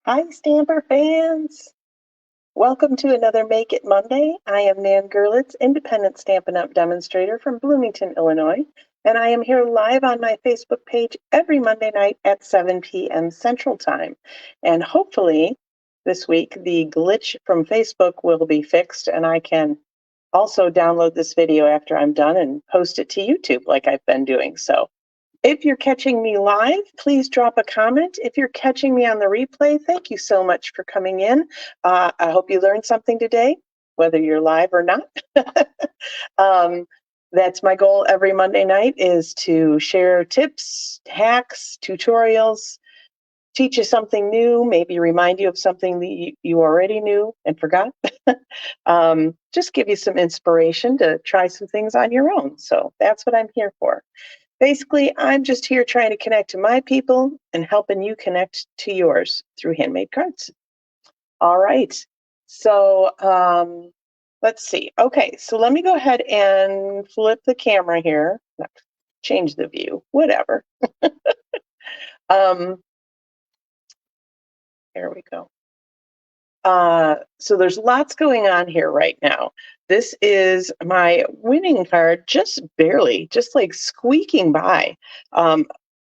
Hi, Stamper fans! Welcome to another Make It Monday. I am Nan Gerlitz, independent Stampin' Up! Demonstrator from Bloomington, Illinois, and I am here live on my Facebook page every Monday night at 7 p.m. Central Time. And hopefully this week the glitch from Facebook will be fixed and I can also download this video after I'm done and post it to YouTube like I've been doing. So if you're catching me live, please drop a comment. If you're catching me on the replay, thank you so much for coming in. I hope you learned something today, whether you're live or not. um, that's my goal every Monday night, is to share tips, hacks, tutorials, teach you something new, maybe remind you of something that you already knew and forgot. Just give you some inspiration to try some things on your own. So that's what I'm here for. Basically, I'm just here trying to connect to my people and helping you connect to yours through handmade cards. All right. So let's see. Okay, so let me go ahead and flip the camera here. Change the view, whatever. There we go. So there's lots going on here right now. This is my winning card, just barely, just like squeaking by.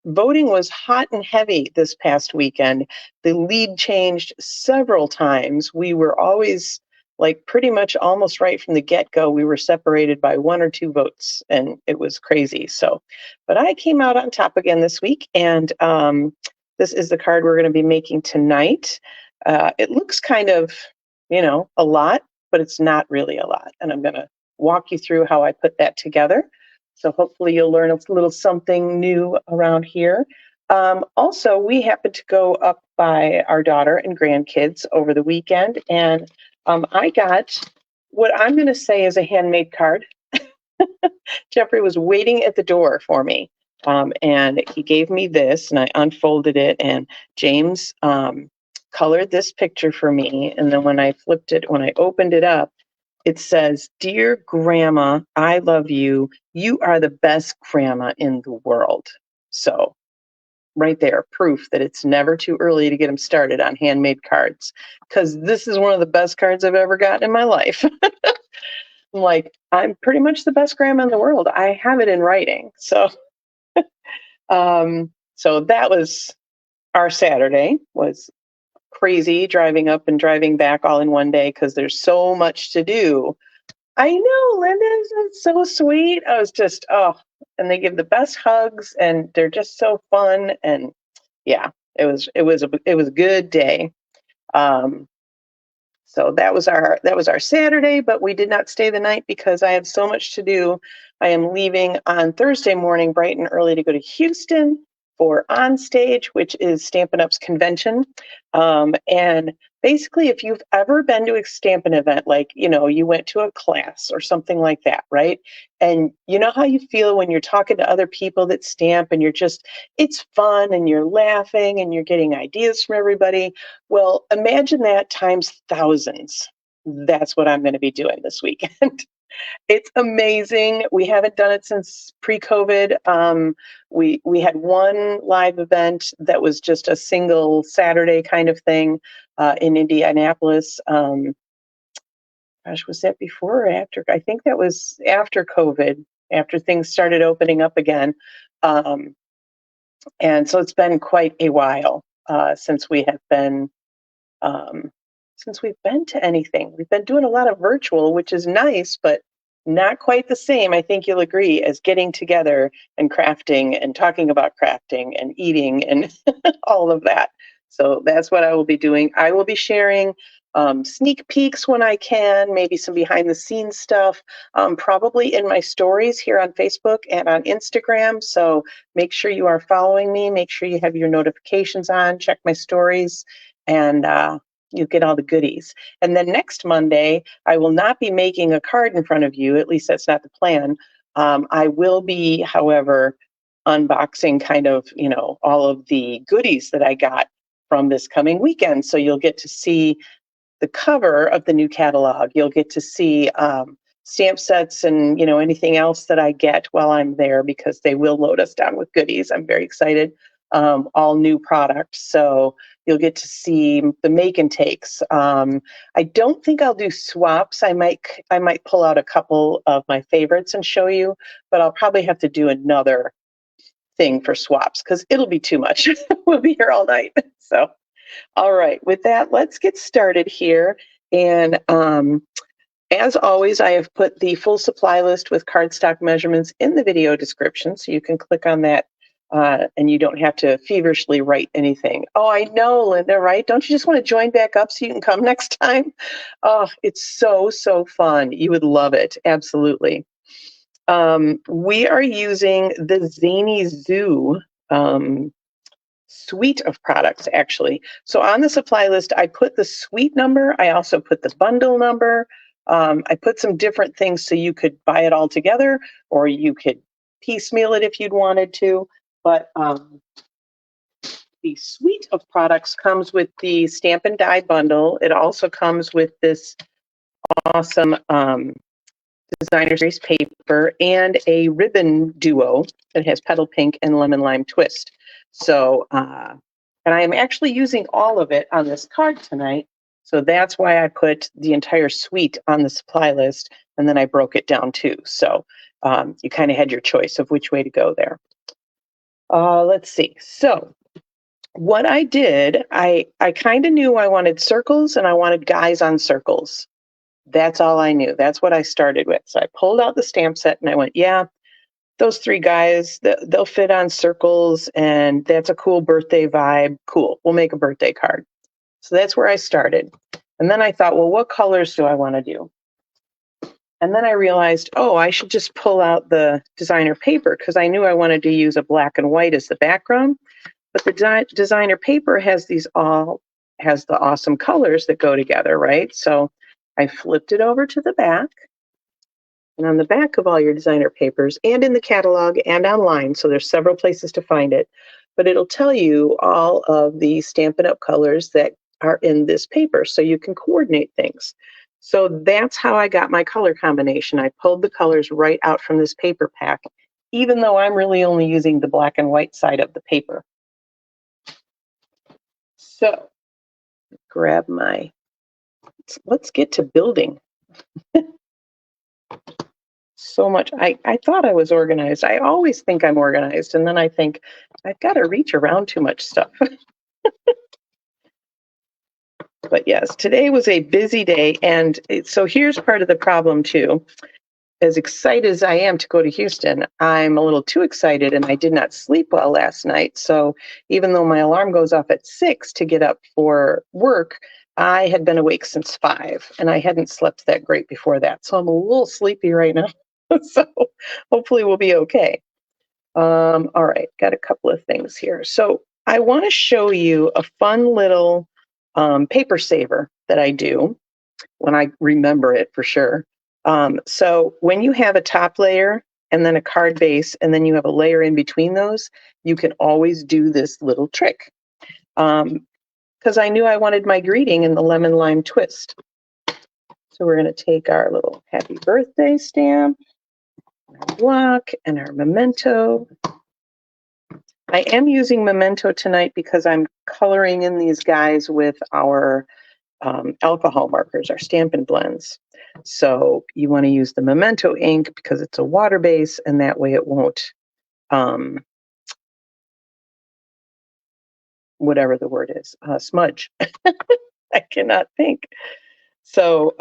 Voting was hot and heavy this past weekend. The lead changed several times. We were always like pretty much almost right from the get-go. We were separated by 1 or 2 votes, and it was crazy. So, but I came out on top again this week, and this is the card we're going to be making tonight. It looks kind of, a lot, but it's not really a lot. And I'm going to walk you through how I put that together. So hopefully you'll learn a little something new around here. Also, we happened to go up by our daughter and grandkids over the weekend, and I got what I'm going to say is a handmade card. Jeffrey was waiting at the door for me, and he gave me this, and I unfolded it, and James colored this picture for me, and then when I opened it up, it says, "Dear Grandma, I love you. You are the best grandma in the world." So right there, proof that it's never too early to get them started on handmade cards, because this is one of the best cards I've ever gotten in my life. I'm like, I'm pretty much the best grandma in the world. I have it in writing. So that was our Saturday. Was crazy driving up and driving back all in one day because there's so much to do. I know, Linda's so sweet. I was just, and they give the best hugs, and they're just so fun. And yeah, it was a good day. Um, so that was our Saturday, but we did not stay the night because I have so much to do. I am leaving on Thursday morning bright and early to go to Houston for On Stage, which is Stampin' Up's convention. And basically, if you've ever been to a Stampin' event, like, you went to a class or something like that, right? And you know how you feel when you're talking to other people that stamp and it's fun and you're laughing and you're getting ideas from everybody. Well, imagine that times thousands. That's what I'm going to be doing this weekend. It's amazing. We haven't done it since pre-COVID. We had one live event that was just a single Saturday kind of thing in Indianapolis. Gosh, was that before or after? I think that was after COVID, after things started opening up again. Um, and so it's been quite a while since we have been since we've been to anything. We've been doing a lot of virtual, which is nice, but not quite the same, I think you'll agree, as getting together and crafting and talking about crafting and eating and all of that. So that's what I will be doing. I will be sharing sneak peeks when I can, maybe some behind the scenes stuff, probably in my stories here on Facebook and on Instagram. So make sure you are following me. Make sure you have your notifications on. Check my stories, and you get all the goodies. And then next Monday, I will not be making a card in front of you. At least that's not the plan. I will be, however, unboxing kind of, all of the goodies that I got from this coming weekend. So you'll get to see the cover of the new catalog. You'll get to see stamp sets and, anything else that I get while I'm there, because they will load us down with goodies. I'm very excited. all new products. So you'll get to see the make and takes. I don't think I'll do swaps. I might pull out a couple of my favorites and show you, but I'll probably have to do another thing for swaps because it'll be too much. We'll be here all night. So, all right. With that, let's get started here. And as always, I have put the full supply list with cardstock measurements in the video description, so you can click on that and you don't have to feverishly write anything. Oh, I know, Linda, right? Don't you just want to join back up so you can come next time? Oh, it's so, so fun. You would love it. Absolutely. We are using the Zany Zoo suite of products, actually. So on the supply list, I put the suite number. I also put the bundle number. I put some different things so you could buy it all together, or you could piecemeal it if you'd wanted to. But the suite of products comes with the stamp and die bundle. It also comes with this awesome designer series paper and a ribbon duo that has petal pink and lemon lime twist. So, and I am actually using all of it on this card tonight. So that's why I put the entire suite on the supply list, and then I broke it down too. So you kind of had your choice of which way to go there. Let's see. So what I did, I kind of knew I wanted circles and I wanted guys on circles. That's all I knew. That's what I started with. So I pulled out the stamp set and I went, yeah, those three guys, they'll fit on circles and that's a cool birthday vibe. Cool. We'll make a birthday card. So that's where I started. And then I thought, well, what colors do I want to do? And then I realized, oh, I should just pull out the designer paper because I knew I wanted to use a black and white as the background. But the designer paper has the awesome colors that go together, right? So I flipped it over to the back. And on the back of all your designer papers and in the catalog and online, so there's several places to find it, but it'll tell you all of the Stampin' Up! Colors that are in this paper so you can coordinate things. So that's how I got my color combination. I pulled the colors right out from this paper pack, even though I'm really only using the black and white side of the paper. So grab let's get to building. So much. I thought I was organized. I always think I'm organized. And then I think I've got to reach around too much stuff. But yes, today was a busy day. And so here's part of the problem too. As excited as I am to go to Houston, I'm a little too excited and I did not sleep well last night. So even though my alarm goes off at 6 to get up for work, I had been awake since 5 and I hadn't slept that great before that. So I'm a little sleepy right now. So hopefully we'll be okay. All right, got a couple of things here. So I want to show you a fun little paper saver that I do when I remember it for sure. So when you have a top layer and then a card base and then you have a layer in between those, you can always do this little trick. Because I knew I wanted my greeting in the lemon lime twist. So we're going to take our little happy birthday stamp, our block, and our memento. I am using memento tonight because I'm coloring in these guys with our alcohol markers, our Stampin' Blends. So you want to use the memento ink because it's a water base and that way it won't, whatever the word is, smudge. I cannot think. So,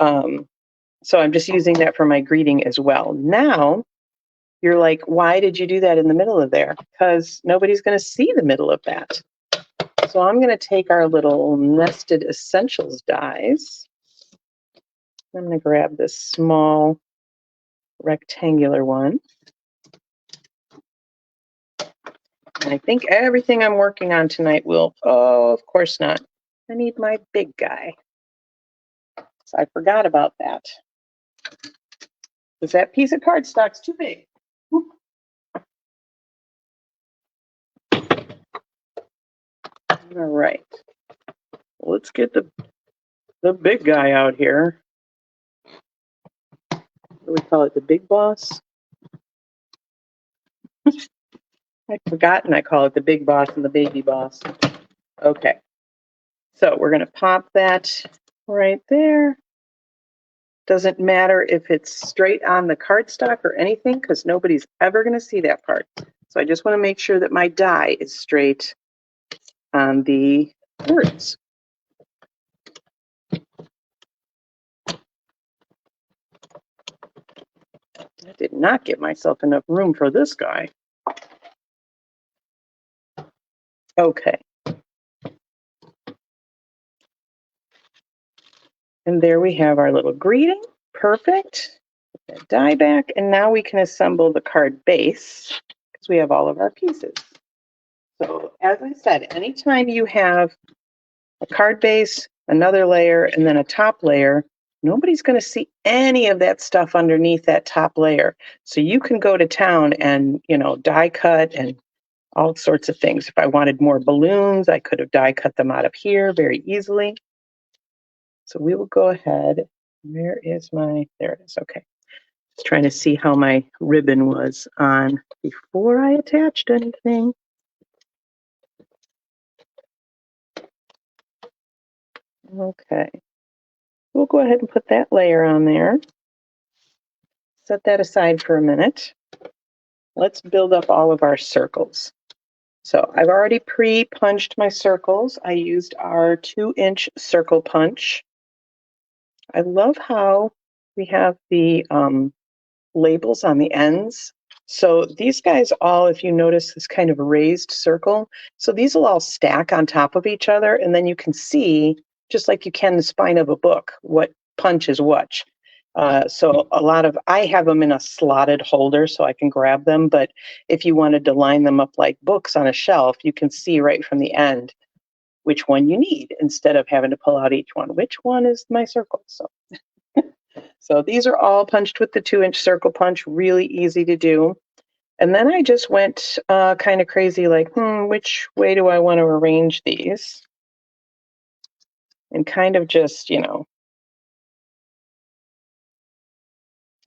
so I'm just using that for my greeting as well. Now, you're like, why did you do that in the middle of there? Because nobody's going to see the middle of that. So I'm going to take our little nested essentials dies. I'm going to grab this small rectangular one. And I think everything I'm working on tonight will, oh, of course not. I need my big guy. So I forgot about that. Because that piece of cardstock's too big. All right. Let's get the big guy out here. What do we call it? The big boss? I'd forgotten I call it the big boss and the baby boss. Okay. So we're going to pop that right there. Doesn't matter if it's straight on the cardstock or anything because nobody's ever going to see that part. So I just want to make sure that my die is straight on the words. I did not give myself enough room for this guy. Okay. And there we have our little greeting. Perfect. Put that die back. And now we can assemble the card base because we have all of our pieces. So as I said, anytime you have a card base, another layer, and then a top layer, nobody's going to see any of that stuff underneath that top layer. So you can go to town and, die cut and all sorts of things. If I wanted more balloons, I could have die cut them out of here very easily. So we will go ahead. Where is there it is. Okay. Just trying to see how my ribbon was on before I attached anything. Okay. We'll go ahead and put that layer on there. Set that aside for a minute. Let's build up all of our circles. So I've already pre-punched my circles. I used our 2-inch circle punch. I love how we have the labels on the ends. So these guys all, if you notice, this kind of raised circle. So these will all stack on top of each other, and then you can see, just like you can the spine of a book, what punch is what. So I have them in a slotted holder so I can grab them, but if you wanted to line them up like books on a shelf, you can see right from the end which one you need instead of having to pull out each one. Which one is my circle? So these are all punched with the 2-inch circle punch, really easy to do. And then I just went kind of crazy, like, which way do I want to arrange these? And kind of just, I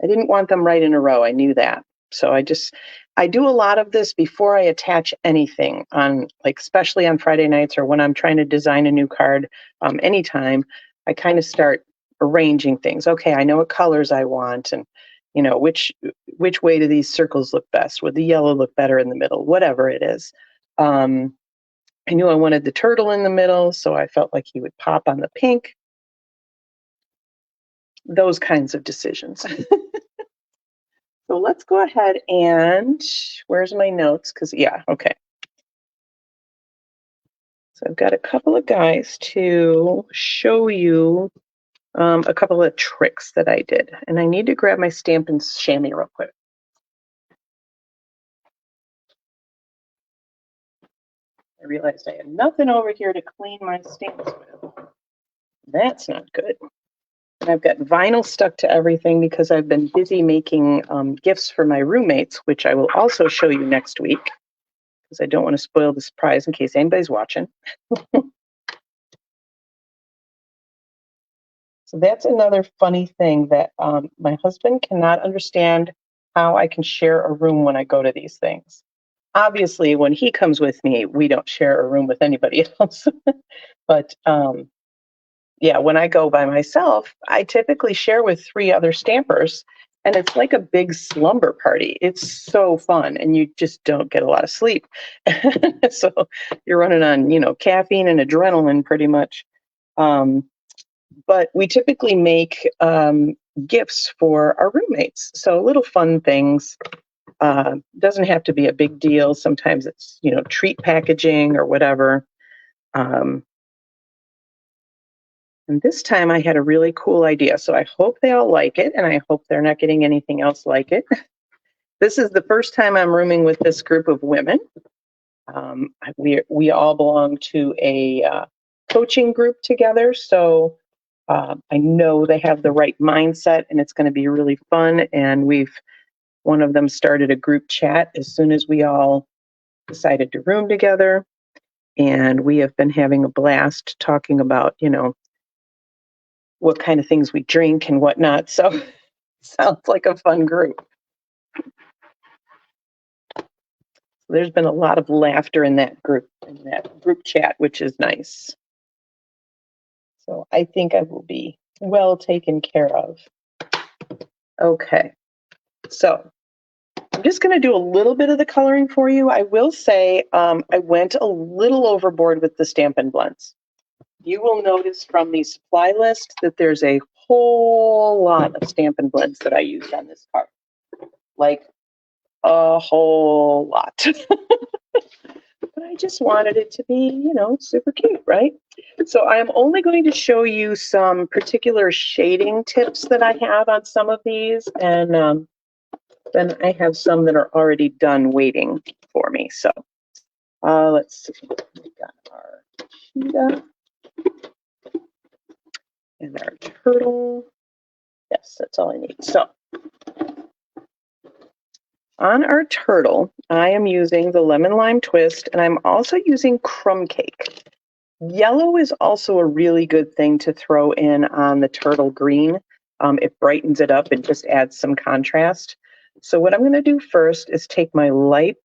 didn't want them right in a row. I knew that. So I do a lot of this before I attach anything on, like, especially on Friday nights or when I'm trying to design a new card, anytime, I kind of start arranging things. Okay, I know what colors I want and, which way do these circles look best? Would the yellow look better in the middle? Whatever it is. I knew I wanted the turtle in the middle, so I felt like he would pop on the pink. Those kinds of decisions. So let's go ahead and, where's my notes? Okay. So I've got a couple of guys to show you a couple of tricks that I did. And I need to grab my stamp and chamois real quick. I realized I had nothing over here to clean my stamps with. That's not good. And I've got vinyl stuck to everything because I've been busy making gifts for my roommates, which I will also show you next week because I don't want to spoil the surprise in case anybody's watching. So that's another funny thing that my husband cannot understand how I can share a room when I go to these things. Obviously, when he comes with me, we don't share a room with anybody else. But yeah, when I go by myself, I typically share with 3 other stampers, and it's like a big slumber party. It's so fun, and you just don't get a lot of sleep. So you're running on, caffeine and adrenaline pretty much. But we typically make gifts for our roommates. So little fun things. Doesn't have to be a big deal. Sometimes it's, treat packaging or whatever. And this time I had a really cool idea. So I hope they all like it, and I hope they're not getting anything else like it. This is the first time I'm rooming with this group of women. We all belong to a coaching group together. So I know they have the right mindset, and it's going to be really fun. And one of them started a group chat as soon as we all decided to room together. And we have been having a blast talking about, what kind of things we drink and whatnot. So sounds like a fun group. There's been a lot of laughter in that group chat, which is nice. So I think I will be well taken care of. Okay, so I'm just going to do a little bit of the coloring for you. I will say I went a little overboard with the Stampin' Blends. You will notice from the supply list that there's a whole lot of Stampin' Blends that I used on this card. Like a whole lot. But I just wanted it to be, super cute, right? So I'm only going to show you some particular shading tips that I have on some of these, and then I have some that are already done waiting for me. So let's see. We got our cheetah and our turtle. Yes, that's all I need. So on our turtle, I am using the lemon lime twist, and I'm also using crumb cake. Yellow is also a really good thing to throw in on the turtle green. It brightens it up and just adds some contrast. So what I'm going to do first is take my light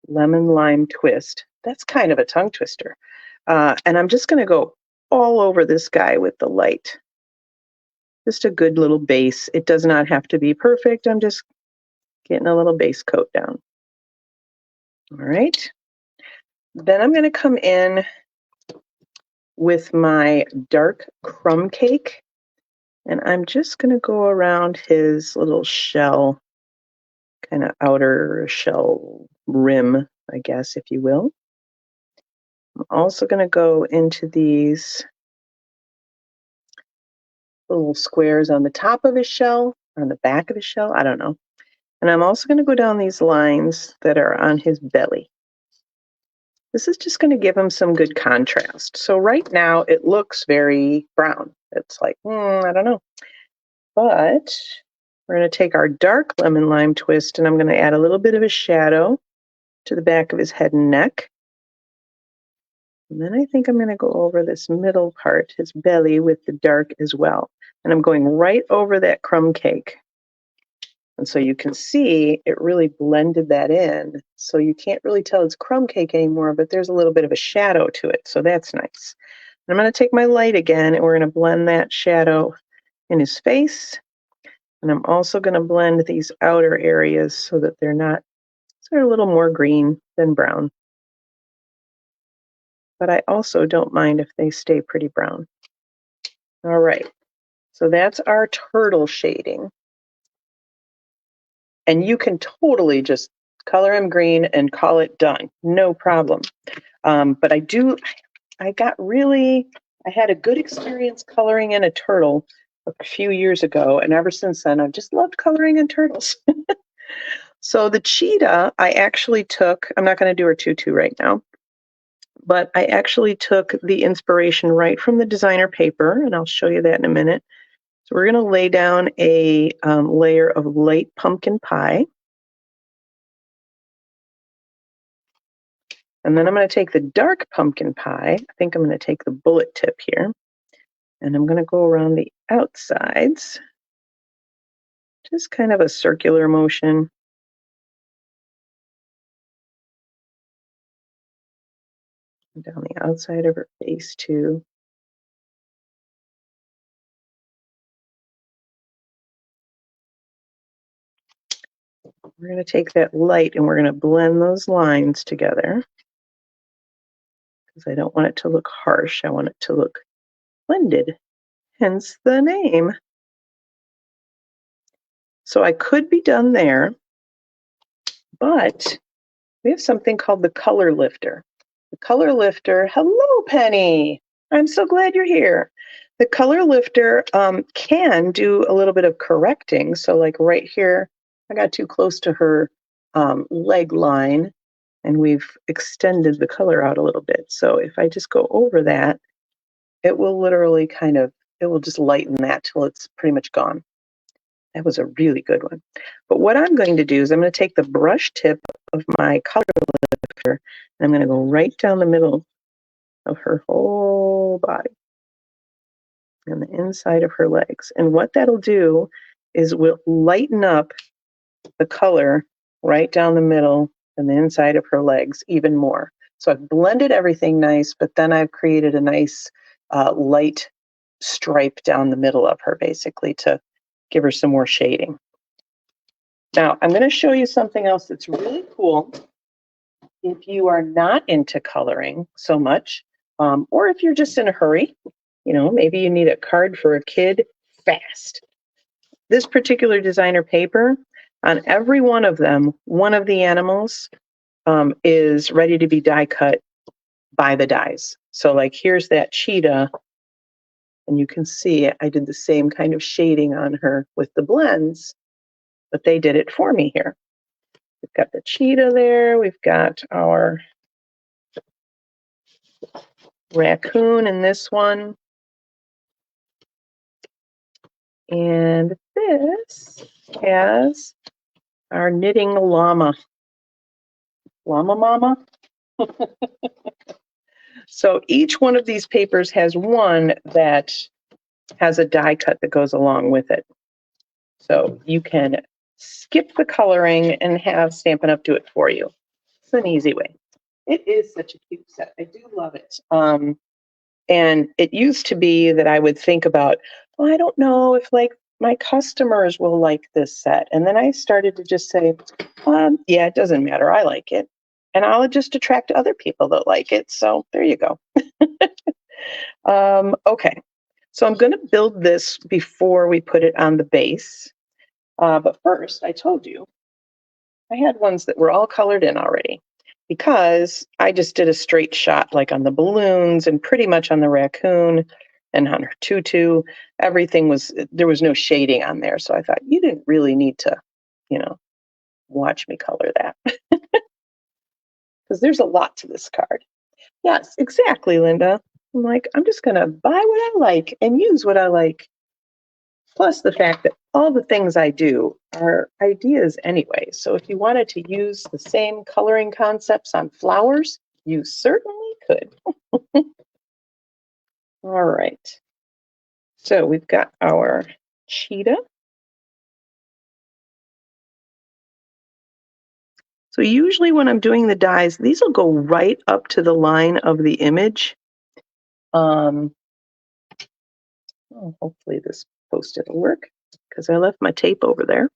lemon lime twist. That's kind of a tongue twister. And I'm just going to go all over this guy with the light. Just a good little base. It does not have to be perfect. I'm just getting a little base coat down. All right. Then I'm going to come in with my dark crumb cake, and I'm just going to go around his little shell, kind of outer shell rim, I guess, if you will. I'm also going to go into these little squares on the top of his shell, on the back of his shell, I don't know. And I'm also going to go down these lines that are on his belly. This is just going to give him some good contrast. So right now it looks very brown. It's like, I don't know. But we're going to take our dark lemon lime twist, and I'm going to add a little bit of a shadow to the back of his head and neck. And then I think I'm going to go over this middle part, his belly, with the dark as well. And I'm going right over that crumb cake. And so you can see it really blended that in. So you can't really tell it's crumb cake anymore, but there's a little bit of a shadow to it. So that's nice. And I'm going to take my light again, and we're going to blend that shadow in his face. And I'm also going to blend these outer areas so that they're a little more green than brown. But I also don't mind if they stay pretty brown. All right, so that's our turtle shading. And you can totally just color him green and call it done, no problem. But I had a good experience coloring in a turtle a few years ago, and ever since then I've just loved coloring in turtles. So the cheetah, I actually took, I'm not going to do her tutu right now, but I actually took the inspiration right from the designer paper, and I'll show you that in a minute. So we're going to lay down a layer of light pumpkin pie. And then I'm going to take the dark pumpkin pie. I think I'm going to take the bullet tip here. And I'm going to go around the outsides. Just kind of a circular motion. Down the outside of her face too. We're going to take that light and we're going to blend those lines together. Because I don't want it to look harsh. I want it to look blended. Hence the name. So I could be done there, but we have something called the color lifter. The color lifter, hello, Penny. I'm so glad you're here. The color lifter can do a little bit of correcting. So like right here, I got too close to her leg line, and we've extended the color out a little bit. So if I just go over that, it will literally it will just lighten that till it's pretty much gone. That was a really good one. But what I'm going to do is I'm going to take the brush tip of my color lifter, and I'm going to go right down the middle of her whole body and the inside of her legs. And what that'll do is will lighten up the color right down the middle and the inside of her legs even more. So I've blended everything nice, but then I've created a nice light stripe down the middle of her basically to give her some more shading. Now I'm going to show you something else that's really cool. If you are not into coloring so much, or if you're just in a hurry, maybe you need a card for a kid fast. This particular designer paper, on every one of them, one of the animals is ready to be die cut by the dies. So like here's that cheetah, and you can see I did the same kind of shading on her with the blends, but they did it for me here. We've got the cheetah there, we've got our raccoon in this one, and this has our knitting llama. Llama mama? So each one of these papers has one that has a die cut that goes along with it. So you can skip the coloring and have Stampin' Up! Do it for you. It's an easy way. It is such a cute set. I do love it. And it used to be that I would think about, well, I don't know if like my customers will like this set. And then I started to just say, yeah, it doesn't matter. I like it. And I'll just attract other people that like it. So there you go. Okay. So I'm going to build this before we put it on the base. But first, I told you I had ones that were all colored in already because I just did a straight shot like on the balloons and pretty much on the raccoon and on her tutu. There was no shading on there. So I thought you didn't really need to, watch me color that because there's a lot to this card. Yes, exactly, Linda. I'm like, I'm just going to buy what I like and use what I like. Plus the fact that all the things I do are ideas anyway. So if you wanted to use the same coloring concepts on flowers, you certainly could. All right. So we've got our cheetah. So usually when I'm doing the dies, these will go right up to the line of the image. Hopefully this Post-it will work because I left my tape over there.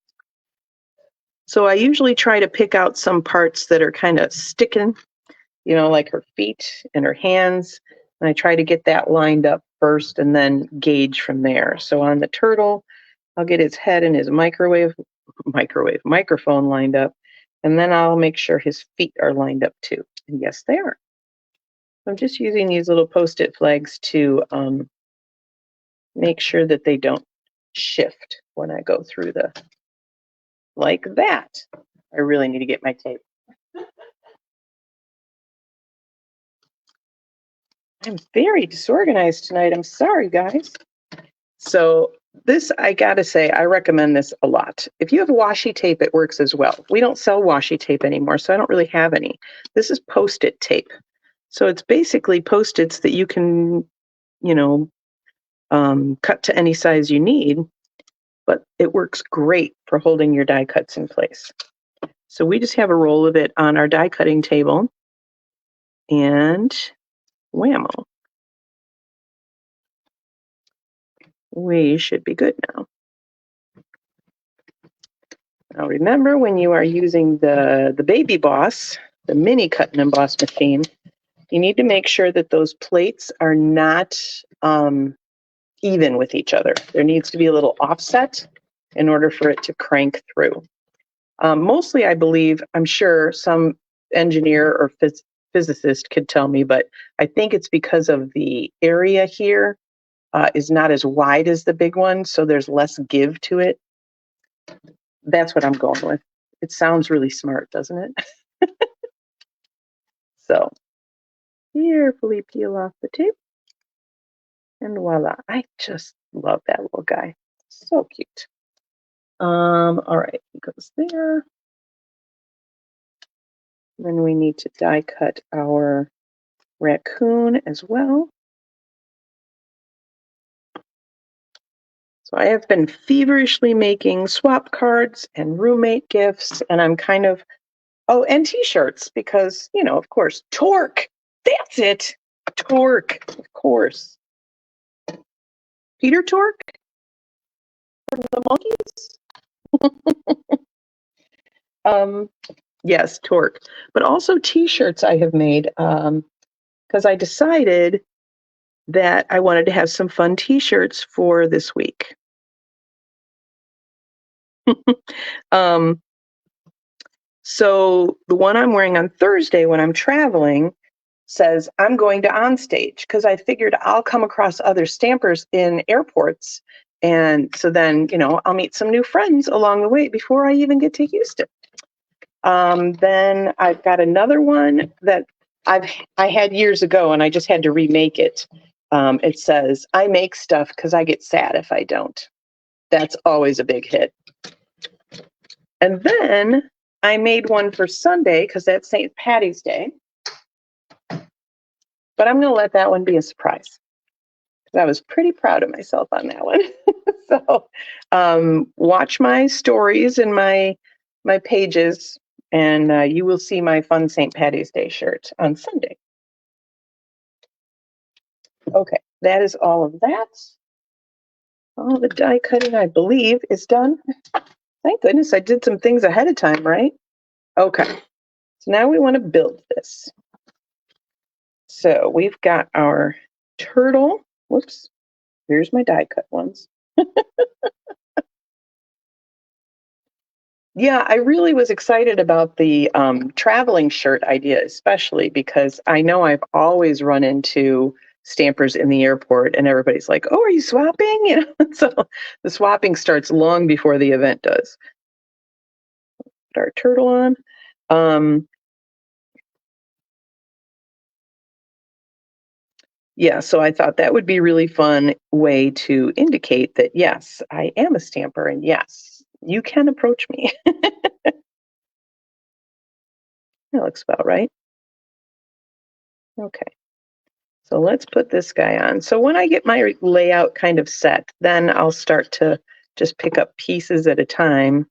So I usually try to pick out some parts that are kind of sticking, like her feet and her hands. And I try to get that lined up first and then gauge from there. So on the turtle, I'll get his head and his microphone lined up. And then I'll make sure his feet are lined up too. And yes, they are. I'm just using these little Post-it flags to make sure that they don't shift when I go through like that. I really need to get my tape. I'm very disorganized tonight. I'm sorry, guys. So this, I gotta say, I recommend this a lot. If you have washi tape, it works as well. We don't sell washi tape anymore, so I don't really have any. This is Post-it tape. So it's basically Post-its that you can, cut to any size you need, but it works great for holding your die cuts in place. So we just have a roll of it on our die cutting table, and whammo. We should be good now. Now remember, when you are using the Baby Boss, the mini cut and emboss machine, you need to make sure that those plates are not even with each other. There needs to be a little offset in order for it to crank through. Mostly, I believe, I'm sure some engineer or physicist could tell me, but I think it's because of the area here is not as wide as the big one, so there's less give to it. That's what I'm going with. It sounds really smart, doesn't it? So carefully peel off the tape, and voila. I just love that little guy. So cute. All right, it goes there. Then we need to die cut our raccoon as well. So I have been feverishly making swap cards and roommate gifts, and I'm kind of, oh, and t-shirts because, of course, torque. That's it. Torque, of course. Peter Torque from the Monkees. Yes, torque. But also t-shirts I have made because I decided that I wanted to have some fun t-shirts for this week. um, so the one I'm wearing on Thursday when I'm traveling says I'm going to onstage because I figured I'll come across other stampers in airports. And so then, I'll meet some new friends along the way before I even get to Houston. Then I've got another one that I had years ago and I just had to remake it. It says, I make stuff because I get sad if I don't. That's always a big hit. And then I made one for Sunday because that's St. Patty's Day. But I'm going to let that one be a surprise. I was pretty proud of myself on that one. So watch my stories and my pages, and you will see my fun St. Patty's Day shirt on Sunday. Okay, that is all of that. All the die cutting, I believe, is done. Thank goodness I did some things ahead of time, right? Okay, so now we want to build this. So we've got our turtle. Whoops, here's my die cut ones. Yeah, I really was excited about the traveling shirt idea, especially because I know I've always run into stampers in the airport and everybody's like, oh, are you swapping? So the swapping starts long before the event does. Put our turtle on. Yeah, so I thought that would be a really fun way to indicate that, yes, I am a stamper and yes, you can approach me. That looks about right. Okay. So let's put this guy on. So when I get my layout kind of set, then I'll start to just pick up pieces at a time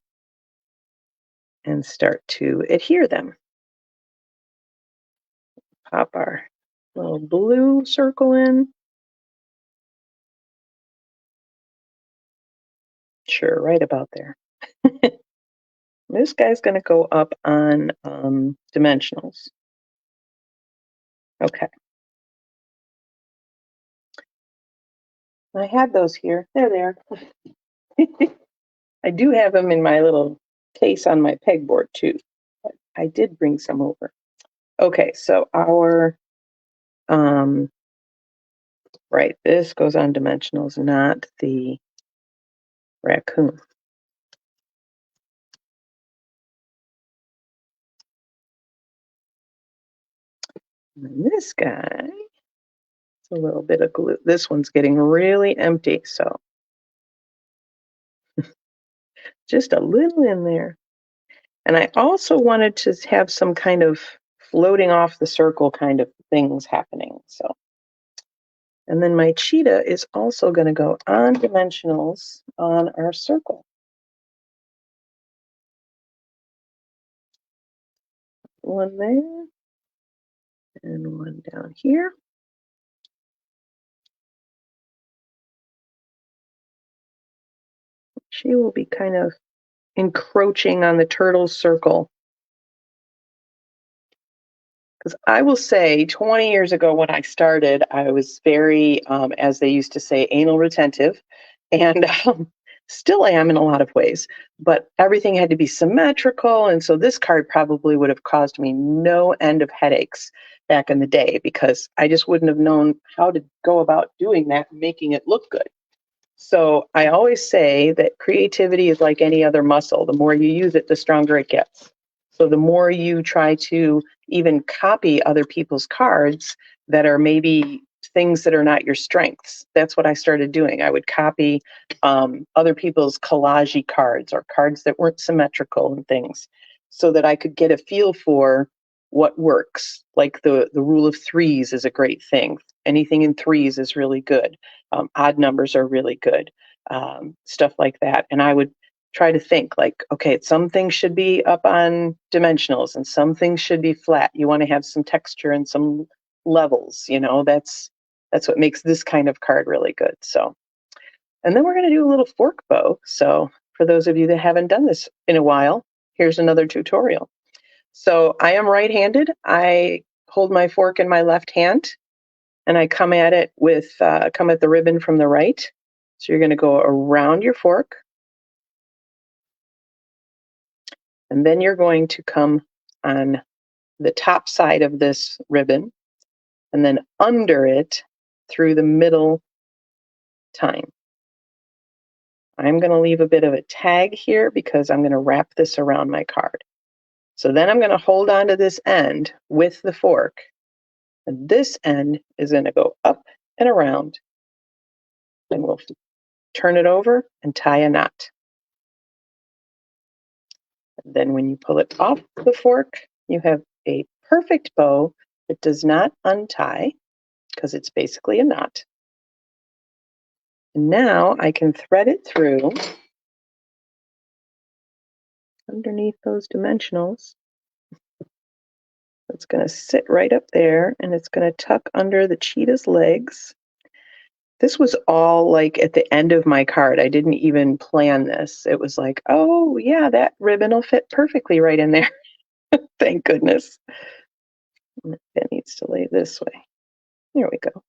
and start to adhere them. Pop our little blue circle in. Sure, right about there. This guy's going to go up on dimensionals. Okay. I had those here. There they are. I do have them in my little case on my pegboard too. But I did bring some over. Okay, so our right, this goes on dimensionals, not the raccoon. And this guy, it's a little bit of glue. This one's getting really empty, so just a little in there. And I also wanted to have some kind of floating off the circle kind of things happening. So, and then my cheetah is also going to go on dimensionals on our circle. One there and one down here. She will be kind of encroaching on the turtle's circle. Because I will say 20 years ago when I started, I was very, as they used to say, anal retentive, and still am in a lot of ways, but everything had to be symmetrical. And so this card probably would have caused me no end of headaches back in the day because I just wouldn't have known how to go about doing that and making it look good. So I always say that creativity is like any other muscle. The more you use it, the stronger it gets. So the more you try to even copy other people's cards that are maybe things that are not your strengths. That's what I started doing. I would copy other people's collage cards or cards that weren't symmetrical and things so that I could get a feel for what works. Like the rule of threes is a great thing. Anything in threes is really good. Odd numbers are really good. stuff like that. And I would try to think like, okay, some things should be up on dimensionals and some things should be flat. You want to have some texture and some levels, that's what makes this kind of card really good. So, and then we're going to do a little fork bow. So for those of you that haven't done this in a while, here's another tutorial. So I am right-handed. I hold my fork in my left hand and I come at it come at the ribbon from the right. So you're going to go around your fork. And then you're going to come on the top side of this ribbon and then under it through the middle tine. I'm going to leave a bit of a tag here because I'm going to wrap this around my card. So then I'm going to hold on to this end with the fork. And this end is going to go up and around. And we'll turn it over and tie a knot. And then when you pull it off the fork, you have a perfect bow that does not untie because it's basically a knot. And now I can thread it through underneath those dimensionals. It's going to sit right up there and it's going to tuck under the cheetah's legs. This was all like at the end of my card. I didn't even plan this. It was like, oh yeah, that ribbon will fit perfectly right in there. Thank goodness. It needs to lay this way. There we go.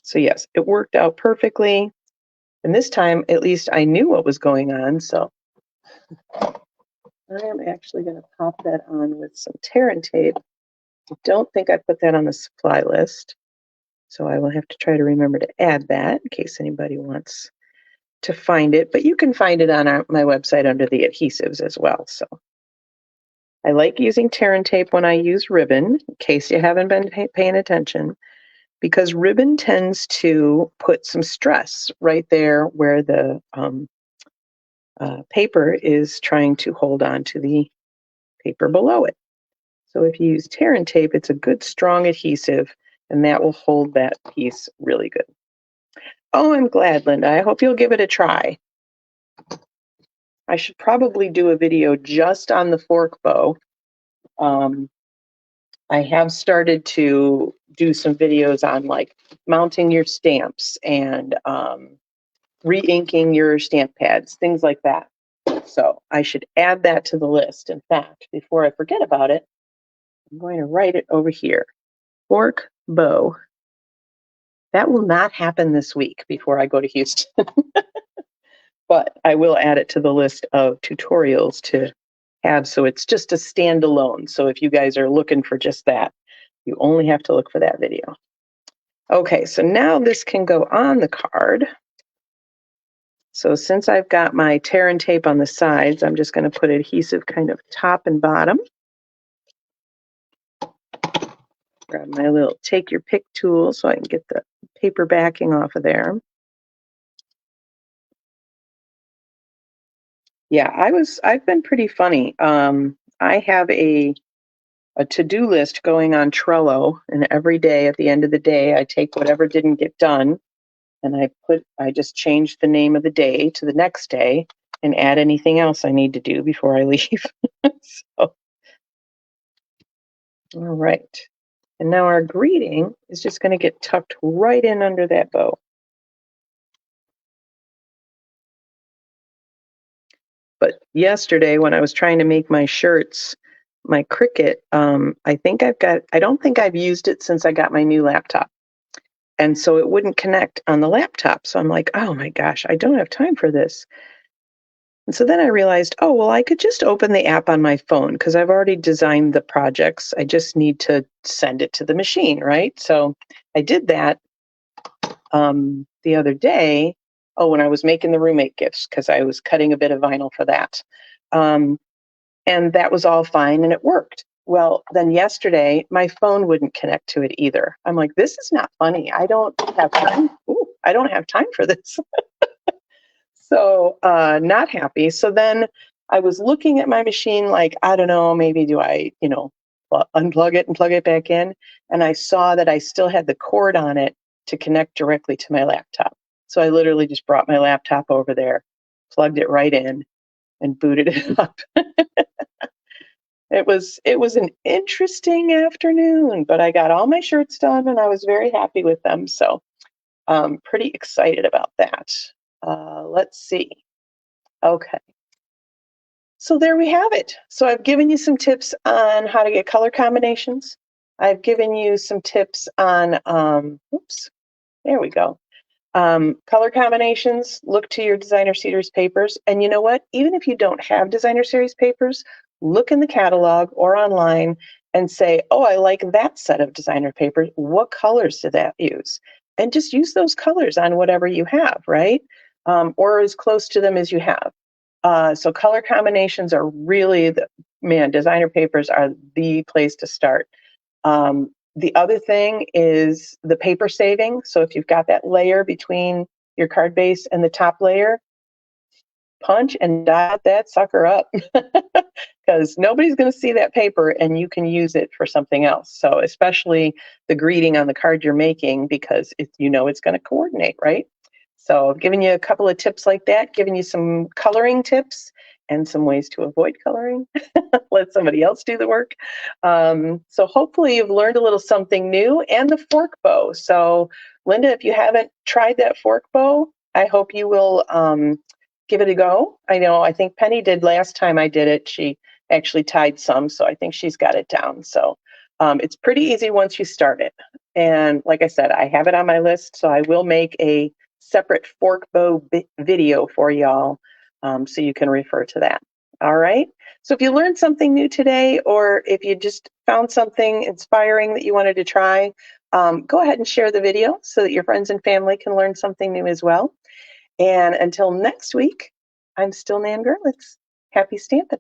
So yes, it worked out perfectly. And this time, at least I knew what was going on. So I am actually going to pop that on with some tear and tape. I don't think I put that on the supply list. So I will have to try to remember to add that in case anybody wants to find it. But you can find it on my website under the adhesives as well. So I like using tear and tape when I use ribbon, in case you haven't been paying attention, because ribbon tends to put some stress right there where the paper is trying to hold on to the paper below it. So if you use tear and tape, it's a good strong adhesive, and that will hold that piece really good. Oh, I'm glad, Linda. I hope you'll give it a try. I should probably do a video just on the fork bow. I have started to do some videos on like mounting your stamps and re-inking your stamp pads, things like that. So I should add that to the list. In fact, before I forget about it, I'm going to write it over here. Fork bow. That will not happen this week before I go to Houston. But I will add it to the list of tutorials to have, so it's just a standalone. So if you guys are looking for just that, you only have to look for that video. Okay, so now this can go on the card. So since I've got my tear and tape on the sides, I'm just going to put adhesive kind of top and bottom. Grab my little take your pick tool so I can get the paper backing off of there. Yeah, I've been pretty funny. I have a to-do list going on Trello, and every day at the end of the day, I take whatever didn't get done and I just change the name of the day to the next day and add anything else I need to do before I leave. So, all right. And now our greeting is just going to get tucked right in under that bow. But yesterday when I was trying to make my shirts, my Cricut, I don't think I've used it since I got my new laptop. And so it wouldn't connect on the laptop. So I'm like, oh my gosh, I don't have time for this. And so then I realized, oh, well, I could just open the app on my phone because I've already designed the projects. I just need to send it to the machine, right? So I did that the other day. Oh, when I was making the roommate gifts, because I was cutting a bit of vinyl for that. And that was all fine and it worked. Well, then yesterday, my phone wouldn't connect to it either. I'm like, this is not funny. I don't have time. I don't have time for this. So not happy. So then I was looking at my machine like, I don't know, maybe do I, unplug it and plug it back in? And I saw that I still had the cord on it to connect directly to my laptop. So I literally just brought my laptop over there, plugged it right in, and booted it up. It was an interesting afternoon, but I got all my shirts done and I was very happy with them. So pretty excited about that. Let's see. Okay. So there we have it. So I've given you some tips on how to get color combinations. I've given you some tips on, oops, there we go. Color combinations, look to your designer series papers. And you know what? Even if you don't have designer series papers, look in the catalog or online and say, oh, I like that set of designer papers. What colors did that use? And just use those colors on whatever you have, right? Or as close to them as you have. So color combinations are really man, designer papers are the place to start. The other thing is the paper saving. So if you've got that layer between your card base and the top layer, punch and dot that sucker up because nobody's going to see that paper and you can use it for something else. So especially the greeting on the card you're making because it's going to coordinate, right? So I've given you a couple of tips like that, giving you some coloring tips and some ways to avoid coloring. Let somebody else do the work. So hopefully you've learned a little something new and the fork bow. So Linda, if you haven't tried that fork bow, I hope you will give it a go. I think Penny did last time I did it. She actually tied some, so I think she's got it down. So it's pretty easy once you start it. And like I said, I have it on my list, so I will make a separate fork bow video for y'all so you can refer to that. All right. So if you learned something new today, or if you just found something inspiring that you wanted to try, go ahead and share the video so that your friends and family can learn something new as well. And until next week, I'm still Nan Gerlitz. Happy stamping.